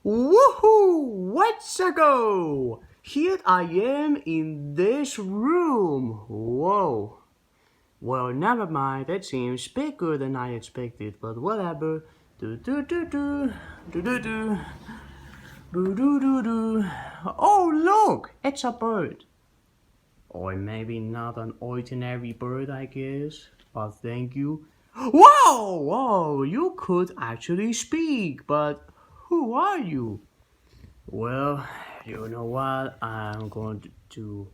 Woohoo! Let's go! Here I am in this room. Whoa. Well, never mind. That seems bigger than I expected, but whatever. Do do do do do do do do do do do. Oh, look! It's a bird. Or maybe not an ordinary bird, I guess. But thank you. Whoa! Whoa! You could actually speak, but who are you? Well, you know what? I'm going to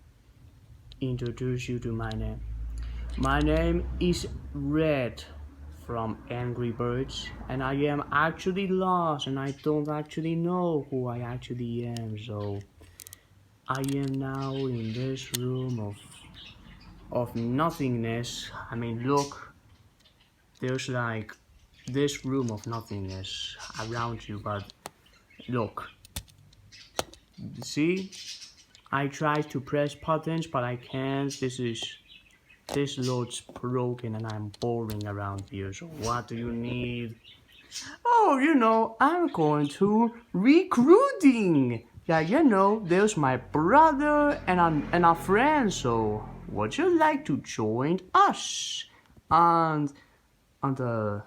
introduce you to my name. My name is Red from Angry Birds, and I am actually lost and I don't actually know who I actually am, so I am now in this room of nothingness. I mean, look, there's like this room of nothingness around you, but look, see, I try to press buttons, but I can't. This load's broken and I'm boring around here, so what do you need? Oh, I'm going to recruiting. Yeah, there's my brother and a friend, so would you like to join us? And on the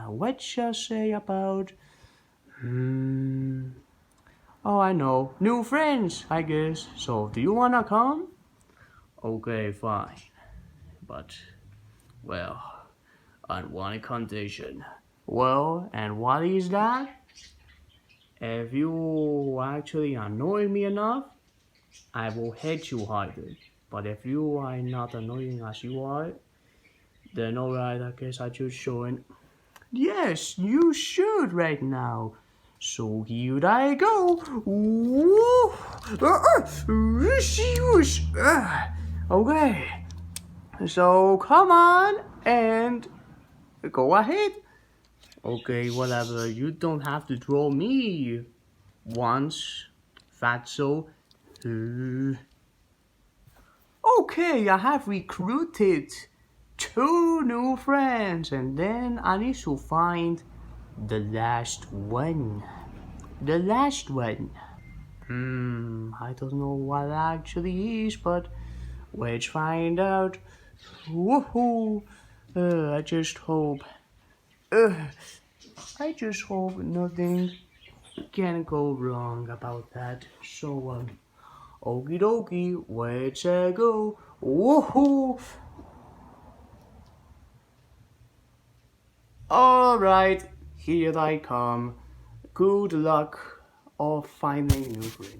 what shall I say about oh, I know, new friends, I guess. So do you wanna come? Okay, fine, but well, on one condition. Well, and what is that? If you actually annoy me enough, I will hit you harder. But if you are not annoying as you are, then alright, I guess I just join. Yes, you should right now. So here I go. Woo! Okay, so come on and go ahead. Okay, whatever. You don't have to draw me once, fatso. Okay, I have recruited 2 new friends, and then I need to find the last one. The last one. I don't know what it actually is, but let's find out. Woohoo! I just hope nothing can go wrong about that. So, okie dokie, let's go. Woohoo! Alright, here I come. Good luck of finding new friends.